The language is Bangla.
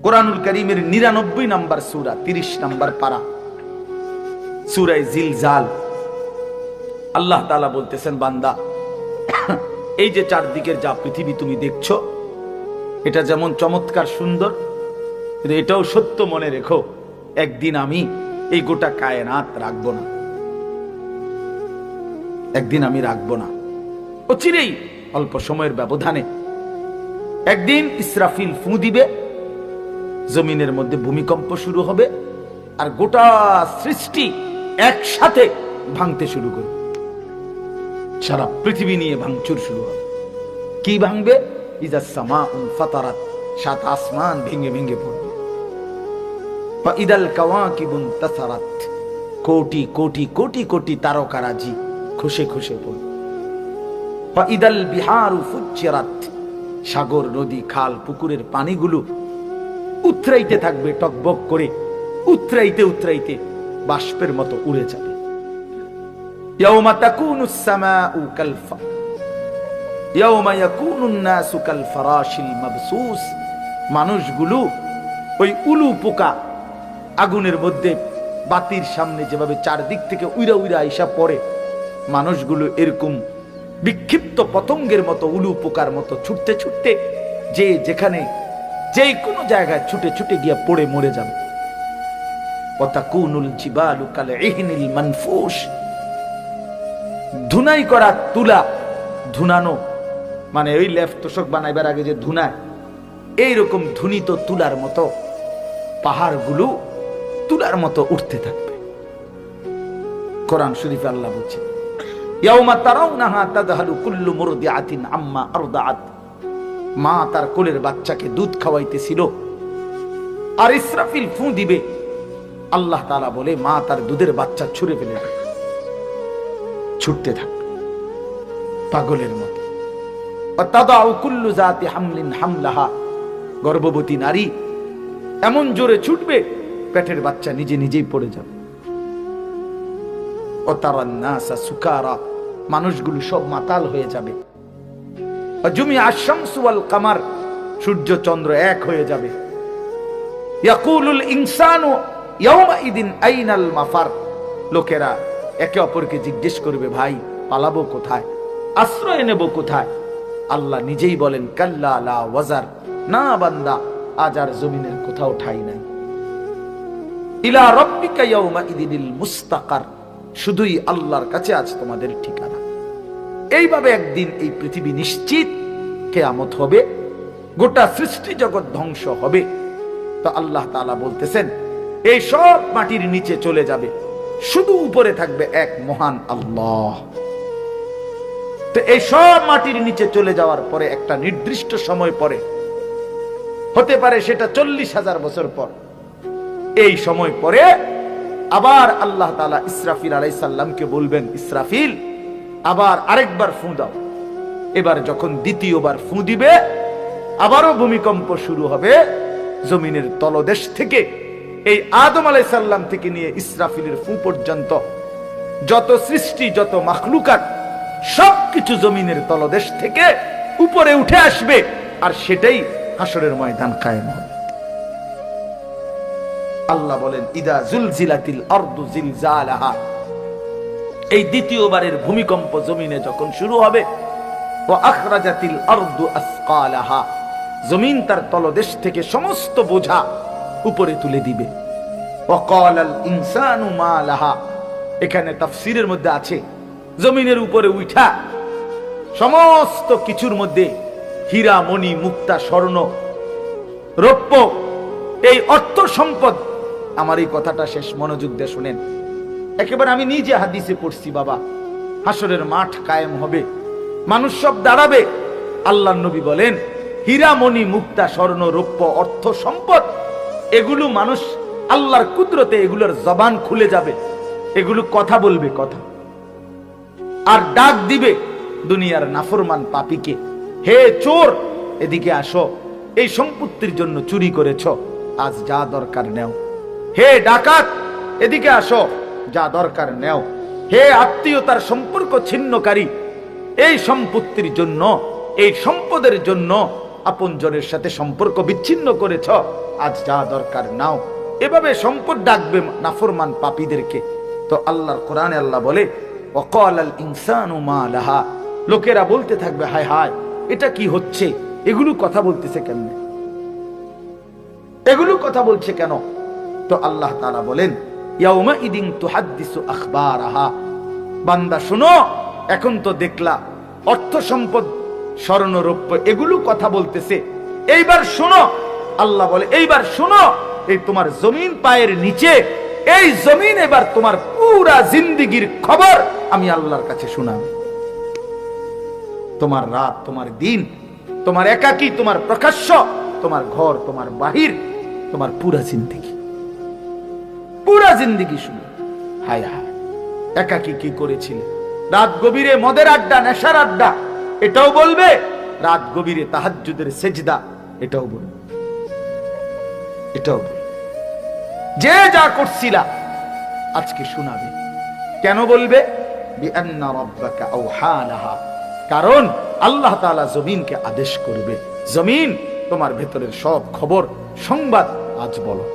কুরআনুল কারীমের 99 নম্বর সূরা 30 নম্বর পারা সূরা জিলজাল। আল্লাহ তাআলা বলতেছেন, বান্দা এই যে চারদিকের যা পৃথিবী তুমি দেখছো, এটা যেমন চমৎকার সুন্দর, এটাও সত্য মনে রেখো, একদিন আমি এই গোটা কায়নাত রাখবো না, একদিন আমি রাখবো না। অচিরেই অল্প সময়ের ব্যবধানে একদিন ইসরাফিল ফু দিবে, জমিনের মধ্যে ভূমিকম্প শুরু হবে, আর গোটা সৃষ্টি একসাথে ভাঙতে শুরু করবে। সারা পৃথিবী নিয়ে ভাঙচুর শুরু হবে। কি ভাঙবে? ইজা সামাউন ফাতারাত, সাত আসমান ভেঙে ভেঙে পড়বে। বা ইদাল কাওয়াকিবুন তাসারাত, কোটি কোটি কোটি কোটি তারকারাজি খসে খসে পড়বে। বা ইদাল বিহারু ফুজ্জিরাত, সাগর নদী খাল পুকুরের পানিগুলো উতরাইতে থাকবে টকবক করে, উতরাইতে উতরাইতে বাষ্পের মতো উড়ে যাবে। ইয়াউমা তাকুনুস সামাউ ইয়াউমা ইয়াকুনুন নাসু কাল ফারাশিল মাবসুস, মানুষগুলো ওই উলু পোকা আগুনের মধ্যে বাতির সামনে যেভাবে চারদিক থেকে উইরা উইরা আইসা পড়ে, মানুষগুলো এরকম বিক্ষিপ্ত পতঙ্গের মতো উলু পোকার মতো ছুটতে ছুটতে যে যেখানে যে কোনো জায়গায় ছুটে ছুটে গিয়ে পড়ে মরে যাবে। ওয়াতাকুনুল জিবালু কাল ইহনিল মানফুশ, ধুনাই করা তুলা, ধুনানো মানে ওই লেফ তোষক বানাইবার আগে যে ধুনায়, এইরকম ধুনিত তুলার মতো পাহাড়গুলো তুলার মতো উঠতে থাকবে। কোরআন শরীফে আল্লাহ বলছে, ইয়াউমা তারাউনাহা তাযহালু কুল্লু মুরদিআতিন আম্মা আরদাআত, মা তার কোলের বাচ্চাকে দুধ খাওয়াইতেছিল, আর ইসরাফিল ফু দিবে, আল্লাহ তাআলা বলে মা তার দুধের বাচ্চা ছুঁড়ে ফেলে দেবে, ছুটতে থাকবে পাগলের মতো। তাদাউ কুল্লু যাতি হামলিন হামলাহা, গর্ভবতী নারী এমন জোরে ছুটবে পেটের বাচ্চা নিজে নিজেই পড়ে যাবে। ওয়াতারান নাসা সুকারা, মানুষগুলো সব মাতাল হয়ে যাবে। জুমিআ আশ-শামসু ওয়াল কামার, সূর্য চন্দ্র এক হয়ে যাবে। ইয়াকুলুল ইনসানু ইয়াউমাইদিন আইনাল মাফার, লোকেরা একে অপরকে জিজ্ঞেস করবে, ভাই পালাবো কোথায়, আশ্রয় নেব কোথায়? আল্লাহ নিজেই বলেন, কাল্লা লা ওয়াজার, না বান্দা আজ আর জমিনের কোথাও ঠাঁই নাই। ইলা রাব্বিকা ইয়াউমাইদিনিল মুস্তাকার, শুধুই আল্লাহর কাছে আজ তোমাদের ঠিকানা। এইভাবে একদিন এই পৃথিবী নিশ্চিত কিয়ামত হবে, গোটা সৃষ্টি জগৎ ধ্বংস হবে। তো আল্লাহ তাআলা বলতেছেন, এই সব মাটির নিচে চলে যাবে, শুধু উপরে থাকবে এক মহান আল্লাহ। তো এই সব মাটির নিচে চলে যাওয়ার পরে একটা নির্দিষ্ট সময় পরে, হতে পারে সেটা 40,000 বছর পর, এই সময় পরে আবার আল্লাহ তাআলা ইসরাফিল আলাইহিস সালামকে বলবেন, ইসরাফিল আবার আরেকবার ফু দাও। এবার যখন দ্বিতীয়বার ফু দিবে, আবারও ভূমিকম্প শুরু হবে। জমিনের তলদেশ থেকে, এই আদম আলাইহিস সালাম থেকে নিয়ে ইসরাফিলের ফু পর্যন্ত যত সৃষ্টি, যত মাখলুকাত, সবকিছু জমিনের তলদেশ থেকে উপরে উঠে আসবে, আর সেটাই হাসরের ময়দান কায়েম হবে। আল্লাহ বলেন, ইদা জুলজিলাতিল আরদু জিলজালাহা, এই দ্বিতীয়বারের ভূমিকম্প জমিনে যখন শুরু হবে, ওয়া আখরাজাতিল আরদু আসকালাহা, জমিন তার তলদেশ থেকে সমস্ত বোঝা উপরে তুলে দিবে। ওয়া ক্বালাল ইনসানু মা লাহা, এখানে তাফসীরের মধ্যে আছে, জমিনের উপরে উঠা সমস্ত কিছুর মধ্যে হীরা মণি মুক্তা স্বর্ণ রৌপ্য, এই অর্থ সম্পদ। আমার এই কথাটা শেষ মনোযোগ দিয়ে শুনেন, একেবারে আমি নিজে হাদিসে পড়ছি বাবা। হাসরের মাঠ কায়েম হবে, মানুষ সব দাঁড়াবে। আল্লাহর নবী বলেন, হীরা মণি মুক্তা স্বর্ণ রৌপ্য অর্থ সম্পদ, এগুলো মানুষ আল্লাহর কুদরতে এগুলোর জবান খুলে যাবে, এগুলো কথা বলবে, কথা আর ডাক দিবে দুনিয়ার নাফরমান পাপীকে, হে চোর এদিকে আসো, এই সম্পত্তির জন্য চুরি করেছ, আজ যা দরকার নেও। হে ডাকাত এদিকে আসো, যা দরকার নেও। হে আত্মীয়তার সম্পর্ক ছিন্নকারী, এই সম্পত্তির জন্য, এই সম্পদের জন্য আপনজনের সাথে সম্পর্ক বিচ্ছিন্ন করেছ, আজ যা দরকার নাও। এভাবে সম্পদ ডাকবে নাফরমান পাপীদেরকে। তো আল্লাহর কোরআনে আল্লাহ বলে ওয়াকালাল ইনসানু মা লাহা, লোকেরা বলতে থাকবে হায় হায় এটা কি হচ্ছে, এগুলো কথা বলতেছে কেন, এগুলো কথা বলছে কেন? তো আল্লাহ তাআলা বলেন ইয়াউমা ইদিন তুহাদ্দিসু আখবারাহা, বান্দা শুনো, এখন তো দেখলা অর্থ সম্পদ স্বর্ণ রৌপ্য এগুলো কথা বলতেছে, এইবার শুনো, আল্লাহ বলে এইবার শুনো, এই তোমার জমিন পায়ের নিচে, এই জমিন এবার তোমার পুরা জিন্দেগীর খবর আমি আল্লাহর কাছে শোনাবো। তোমার রাত, তোমার দিন, তোমার একাকী, তোমার প্রকাশ্য, তোমার ঘর, তোমার বাহির, তোমার পুরা জিন্দেগি, পুরা জিন্দেগি শুনো। হায় হায় একাকী কি করেছিলে, রাত গভীরে মদের আড্ডা, নেশার আড্ডা, এটাও বলবে, রাত গভীরে তাহাজ্জুদের সেজদা, এটাও বলবে, এটাও বলবে। যে যা করছিলা আজকে শোনাবে। কেন বলবে? বিআন্না রাব্বাকা আওহা লাহা, কারণ আল্লাহ তাআলা জমিনকে আদেশ করবে, জমিন তোমার ভেতরের সব খবর সংবাদ আজ বলো।